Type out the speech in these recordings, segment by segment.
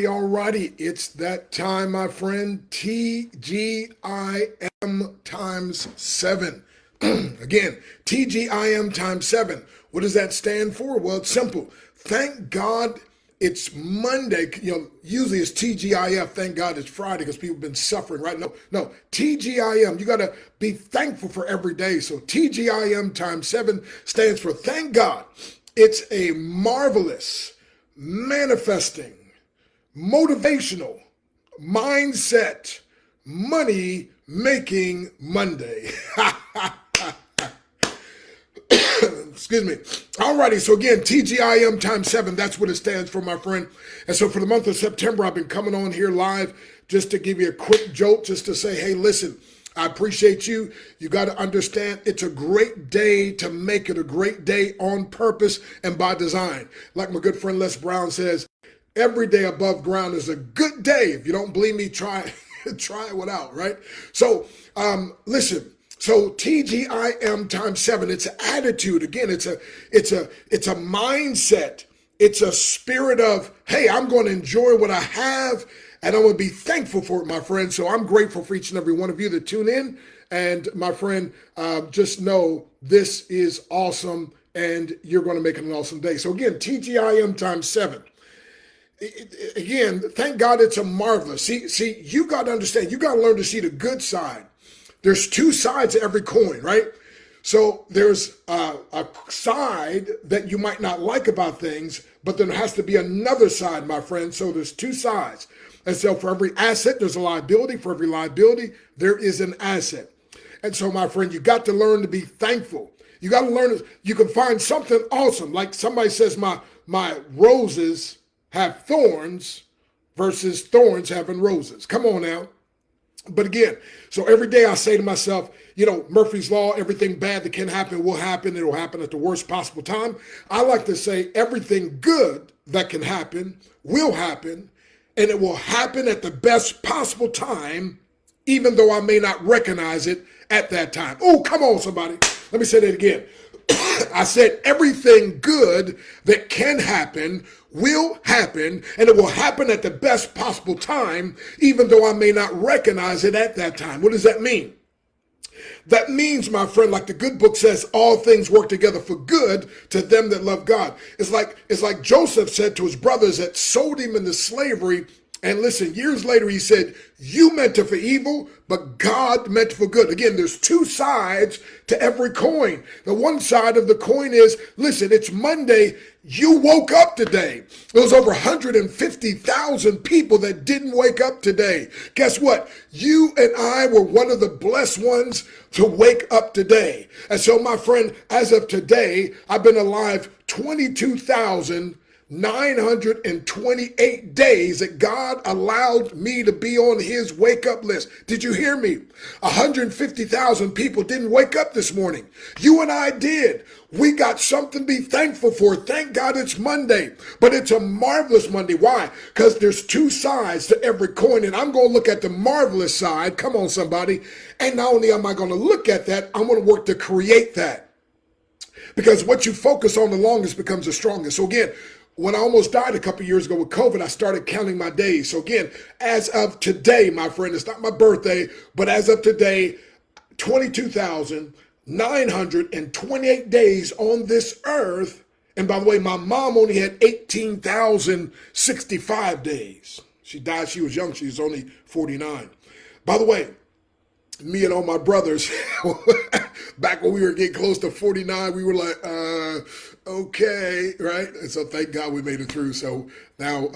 Alrighty, it's that time, my friend. TGIM times seven. Again, TGIM times seven. What does that stand for? Well, it's simple. Thank God it's Monday. Usually it's TGIF. Thank God it's Friday because people have been suffering, right? No, TGIM. You got to be thankful for every day. So TGIM times seven stands for thank God. It's a marvelous, manifesting, motivational, mindset, money making Monday. Excuse me. Alrighty, so again, TGIM times seven, that's what it stands for, my friend. And so for the month of September, I've been coming on here live just to give you a quick jolt, just to say, hey, listen, I appreciate you. You got to understand it's a great day to make it a great day on purpose and by design. Like my good friend Les Brown says, every day above ground is a good day. If you don't believe me, try it without, right? So listen. So TGIM times seven, it's an attitude. Again, it's a mindset. It's a spirit of, hey, I'm going to enjoy what I have and I'm going to be thankful for it, my friend. So I'm grateful for each and every one of you that tune in. And my friend, just know this is awesome and you're going to make it an awesome day. So again, TGIM times seven. Again, thank God it's a marvelous. See, you got to understand, you got to learn to see the good side. There's two sides to every coin, right? So there's a side that you might not like about things, but there has to be another side, my friend. So there's two sides. And so for every asset, there's a liability. For every liability, there is an asset. And so, my friend, you got to learn to be thankful. You got to learn, you can find something awesome. Like somebody says, my roses have thorns versus thorns having roses. Come on now. But again, so every day I say to myself, Murphy's Law, everything bad that can happen will happen. It'll happen at the worst possible time. I like to say everything good that can happen will happen, and it will happen at the best possible time, even though I may not recognize it at that time. Oh, come on, somebody. Let me say that again. I said everything good that can happen will happen, and it will happen at the best possible time, even though I may not recognize it at that time. What does that mean? That means, my friend, like the good book says, all things work together for good to them that love God. It's like Joseph said to his brothers that sold him into slavery. And listen, years later, he said, you meant it for evil, but God meant it for good. Again, there's two sides to every coin. The one side of the coin is, listen, it's Monday. You woke up today. There was over 150,000 people that didn't wake up today. Guess what? You and I were one of the blessed ones to wake up today. And so, my friend, as of today, I've been alive 22,928 days that God allowed me to be on his wake up list. Did you hear me? 150,000 people didn't wake up this morning. You and I did. We got something to be thankful for. Thank God it's Monday, but it's a marvelous Monday. Why? Because there's two sides to every coin, and I'm going to look at the marvelous side. Come on, somebody. And not only am I going to look at that, I'm going to work to create that. Because what you focus on the longest becomes the strongest. So again, when I almost died a couple years ago with COVID, I started counting my days. So again, as of today, my friend, it's not my birthday, but as of today, 22,928 days on this earth. And by the way, my mom only had 18,065 days. She died, she was young, she was only 49. By the way, me and all my brothers, back when we were getting close to 49, we were like, okay, right? And so thank God we made it through. So now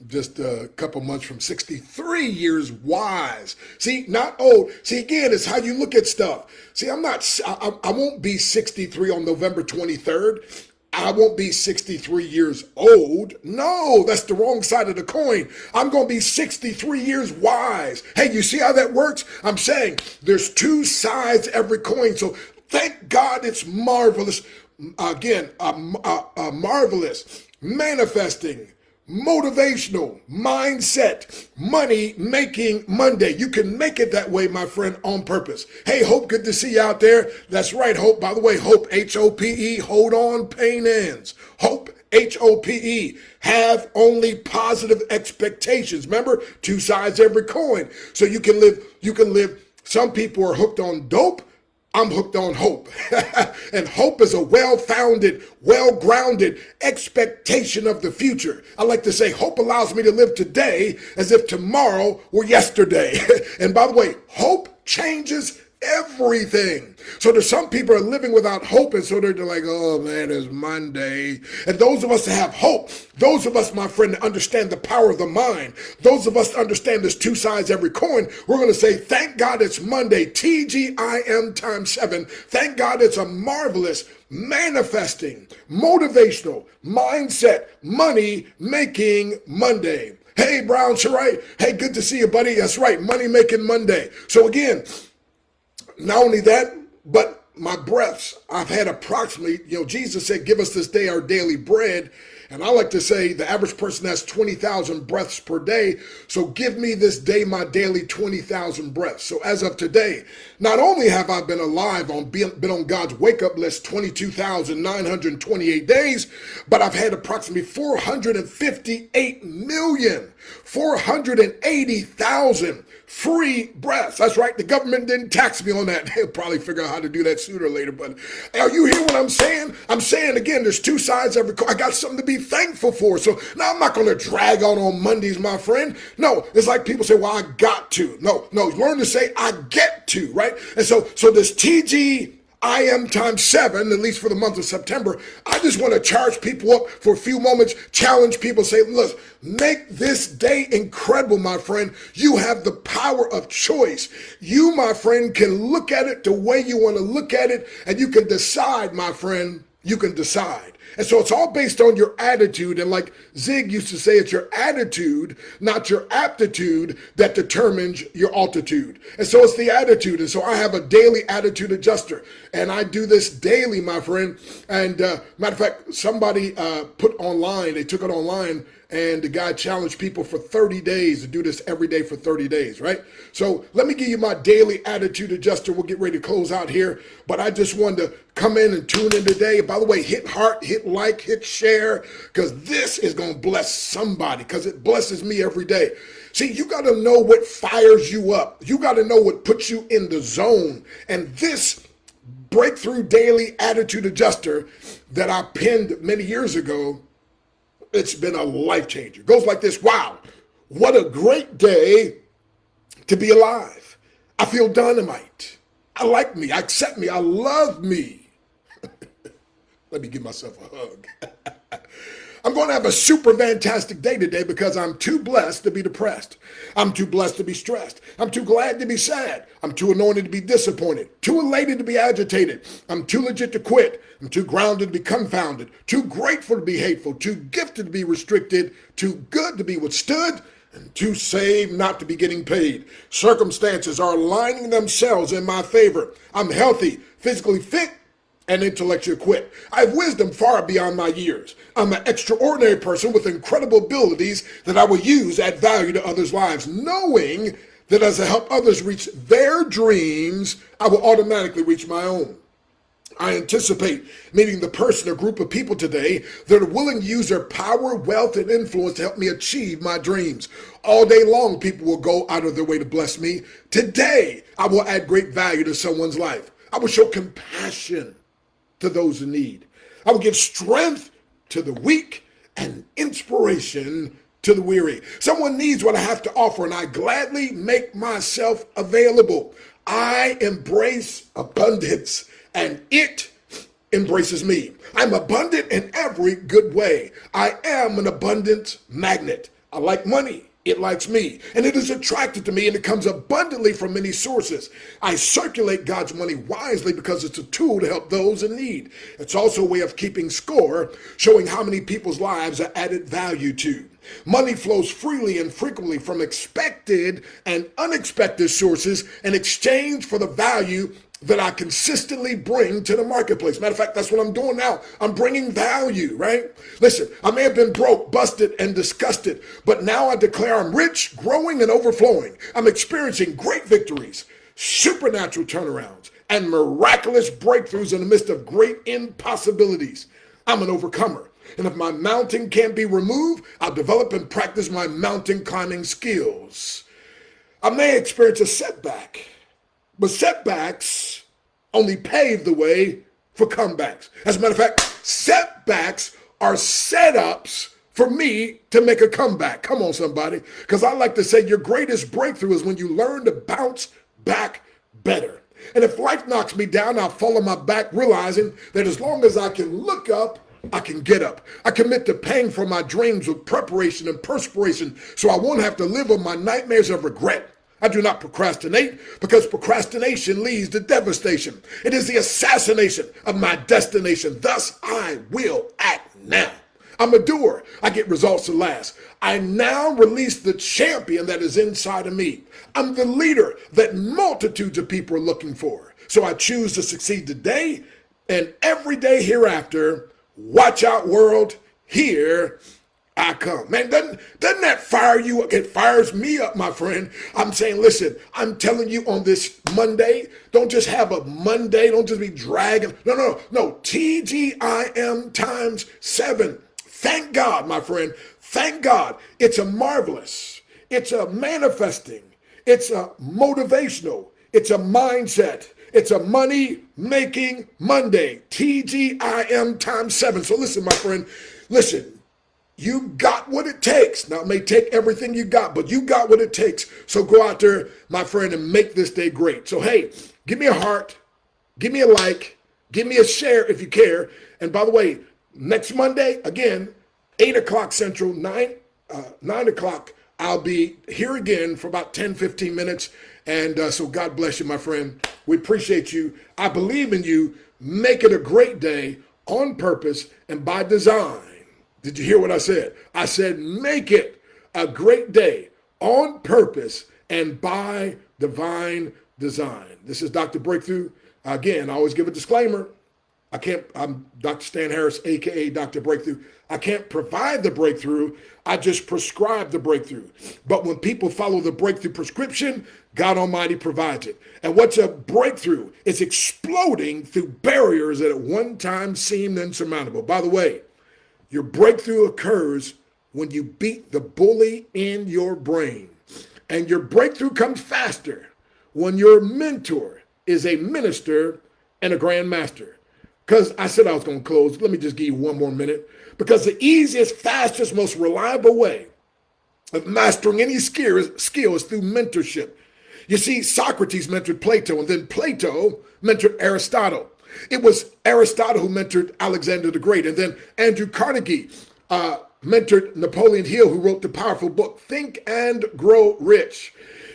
just a couple months from 63 years wise. See, not old. See, again, it's how you look at stuff. See, I won't be 63 on November 23rd. I won't be 63 years old. No, that's the wrong side of the coin. I'm going to be 63 years wise. Hey, you see how that works? I'm saying there's two sides to every coin. So thank God it's marvelous. Again, marvelous, manifesting, motivational, mindset, money making Monday. You can make it that way, my friend, on purpose. Hey, Hope, good to see you out there. That's right, Hope. By the way, Hope, Hope, hold on, pain ends. Hope, HOPE. Have only positive expectations. Remember, two sides every coin. So you can live. Some people are hooked on dope. I'm hooked on hope. And hope is a well-founded, well-grounded expectation of the future. I like to say hope allows me to live today as if tomorrow were yesterday. And by the way, hope changes everything. So there's some people are living without hope, and so they're like, oh man, it's Monday. And those of us that have hope, those of us, my friend, that understand the power of the mind, those of us that understand there's two sides every coin, we're going to say, thank God it's Monday, TGIM times 7. Thank God it's a marvelous, manifesting, motivational, mindset, money making Monday. Hey, Brown Sharai. Hey, good to see you, buddy. That's right, money making Monday. So again, not only that, but my breaths. I've had approximately, Jesus said, give us this day our daily bread. And I like to say the average person has 20,000 breaths per day. So give me this day my daily 20,000 breaths. So as of today, not only have I been alive, been on God's wake up list 22,928 days, but I've had approximately 480,000 free breaths. That's right. The government didn't tax me on that. They'll probably figure out how to do that sooner or later. But are you hear what I'm saying? I'm saying again, there's two sides every coin. I got something to be thankful for. So now I'm not going to drag on Mondays, my friend. No, it's like people say, well, I got to. No, learn to say I get to, right? And so this TGIM times 7, at least for the month of September, I just want to charge people up for a few moments, challenge people, say, look, make this day incredible, my friend. You have the power of choice. You, my friend, can look at it the way you want to look at it, and you can decide, my friend, you can decide. And so it's all based on your attitude. And like Zig used to say, it's your attitude, not your aptitude, that determines your altitude. And so it's the attitude. And so I have a daily attitude adjuster. And I do this daily, my friend. And matter of fact, somebody they took it online, and the guy challenged people for 30 days to do this every day for 30 days, right? So let me give you my daily attitude adjuster. We'll get ready to close out here. But I just wanted to come in and tune in today. By the way, hit heart, hit like, hit share, because this is going to bless somebody, because it blesses me every day. See, you got to know what fires you up. You got to know what puts you in the zone. And this breakthrough daily attitude adjuster that I penned many years ago, it's been a life changer. It goes like this. Wow, what a great day to be alive. I feel dynamite. I like me. I accept me. I love me. Let me give myself a hug. I'm going to have a super fantastic day today because I'm too blessed to be depressed. I'm too blessed to be stressed. I'm too glad to be sad. I'm too anointed to be disappointed. Too elated to be agitated. I'm too legit to quit. I'm too grounded to be confounded. Too grateful to be hateful. Too gifted to be restricted. Too good to be withstood. And too saved not to be getting paid. Circumstances are aligning themselves in my favor. I'm healthy, physically fit, and intellectually equipped. I have wisdom far beyond my years. I'm an extraordinary person with incredible abilities that I will use at value to others' lives, knowing that as I help others reach their dreams, I will automatically reach my own. I anticipate meeting the person or group of people today that are willing to use their power, wealth, and influence to help me achieve my dreams. All day long, people will go out of their way to bless me. Today, I will add great value to someone's life. I will show compassion to those in need. I will give strength to the weak and inspiration to the weary. Someone needs what I have to offer, and I gladly make myself available. I embrace abundance, and it embraces me. I'm abundant in every good way. I am an abundant magnet. I like money. It likes me, and it is attracted to me, and it comes abundantly from many sources. I circulate God's money wisely because it's a tool to help those in need. It's also a way of keeping score, showing how many people's lives are added value to. Money flows freely and frequently from expected and unexpected sources in exchange for the value that I consistently bring to the marketplace. Matter of fact, that's what I'm doing now. I'm bringing value, right? Listen, I may have been broke, busted, and disgusted, but now I declare I'm rich, growing, and overflowing. I'm experiencing great victories, supernatural turnarounds, and miraculous breakthroughs in the midst of great impossibilities. I'm an overcomer. And if my mountain can't be removed, I'll develop and practice my mountain climbing skills. I may experience a setback, but setbacks only pave the way for comebacks. As a matter of fact, setbacks are setups for me to make a comeback. Come on, somebody. Because I like to say your greatest breakthrough is when you learn to bounce back better. And if life knocks me down, I'll fall on my back, realizing that as long as I can look up, I can get up. I commit to paying for my dreams with preparation and perspiration so I won't have to live with my nightmares of regret. I do not procrastinate because procrastination leads to devastation. It is the assassination of my destination. Thus, I will act now. I'm a doer. I get results that last. I now release the champion that is inside of me. I'm the leader that multitudes of people are looking for. So I choose to succeed today and every day hereafter. Watch out, world. Here I come. Man, doesn't that fire you up? It fires me up, my friend. I'm saying, listen, I'm telling you on this Monday, don't just have a Monday. Don't just be dragging. No. TGIM times 7. Thank God, my friend. Thank God. It's a marvelous. It's a manifesting. It's a motivational. It's a mindset. It's a money-making Monday. TGIM times 7. So listen, my friend. Listen. You got what it takes. Now, it may take everything you got, but you got what it takes. So go out there, my friend, and make this day great. So, hey, give me a heart, give me a like, give me a share if you care. And by the way, next Monday, again, 8 o'clock Central, 9 o'clock, I'll be here again for about 10, 15 minutes. And so God bless you, my friend. We appreciate you. I believe in you. Make it a great day on purpose and by design. Did you hear what I said? I said, make it a great day on purpose and by divine design. This is Dr. Breakthrough. Again, I always give a disclaimer. I'm Dr. Stan Harris, AKA Dr. Breakthrough. I can't provide the breakthrough. I just prescribe the breakthrough. But when people follow the breakthrough prescription, God Almighty provides it. And what's a breakthrough? It's exploding through barriers that at one time seemed insurmountable. By the way, your breakthrough occurs when you beat the bully in your brain. And your breakthrough comes faster when your mentor is a minister and a grandmaster. Because I said I was going to close. Let me just give you one more minute. Because the easiest, fastest, most reliable way of mastering any skill is through mentorship. You see, Socrates mentored Plato, and then Plato mentored Aristotle. It was Aristotle who mentored Alexander the Great, and then Andrew Carnegie mentored Napoleon Hill, who wrote the powerful book, Think and Grow Rich.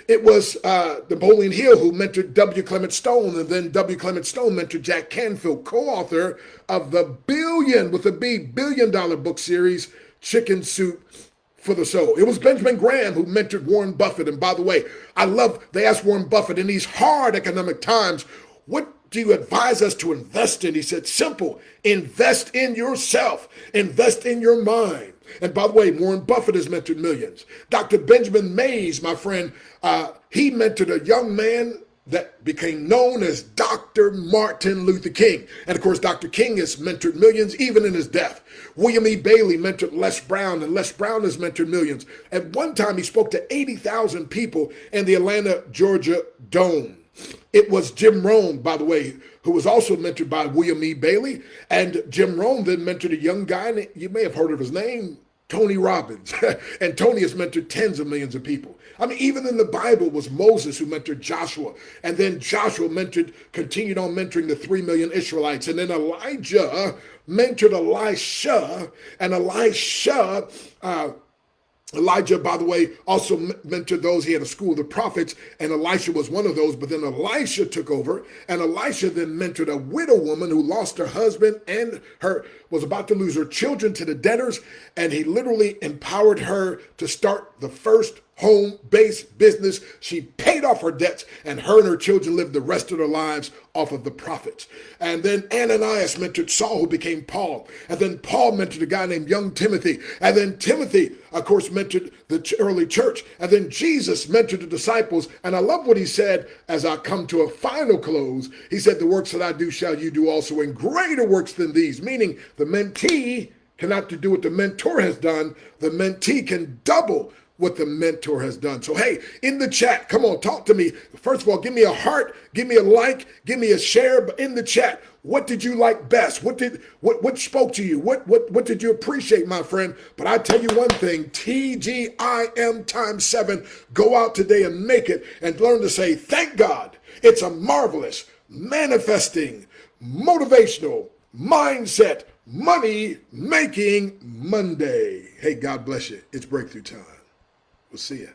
It was Napoleon Hill who mentored W. Clement Stone, and then W. Clement Stone mentored Jack Canfield, co-author of the billion dollar book series, Chicken Soup for the Soul. It was Benjamin Graham who mentored Warren Buffett. And by the way, they asked Warren Buffett in these hard economic times, what do you advise us to invest in? He said, simple, invest in yourself, invest in your mind. And by the way, Warren Buffett has mentored millions. Dr. Benjamin Mays, my friend, he mentored a young man that became known as Dr. Martin Luther King. And of course, Dr. King has mentored millions even in his death. William E. Bailey mentored Les Brown, and Les Brown has mentored millions. At one time, he spoke to 80,000 people in the Atlanta, Georgia Dome. It was Jim Rohn, by the way, who was also mentored by William E. Bailey. And Jim Rohn then mentored a young guy, you may have heard of his name, Tony Robbins. And Tony has mentored tens of millions of people. I mean, even in the Bible was Moses who mentored Joshua. And then Joshua continued on mentoring the 3 million Israelites. And then Elijah mentored Elisha. And Elijah, by the way, also mentored those. He had a school of the prophets, and Elisha was one of those. But then Elisha took over, and Elisha then mentored a widow woman who lost her husband and was about to lose her children to the debtors, and he literally empowered her to start the first home-based business. She paid off her debts, and her children lived the rest of their lives off of the profits. And then Ananias mentored Saul, who became Paul. And then Paul mentored a guy named young Timothy. And then Timothy, of course, mentored the early church. And then Jesus mentored the disciples. And I love what he said as I come to a final close. He said, the works that I do shall you do also, and greater works than these, meaning the mentee cannot do what the mentor has done, the mentee can double what the mentor has done. So, hey, in the chat, come on, talk to me. First of all, give me a heart, give me a like, give me a share. But in the chat, what did you like best? What spoke to you? What did you appreciate, my friend? But I tell you one thing, TGIM times 7. Go out today and make it and learn to say, thank God. It's a marvelous, manifesting, motivational, mindset, money making Monday. Hey, God bless you. It's breakthrough time. We'll see you.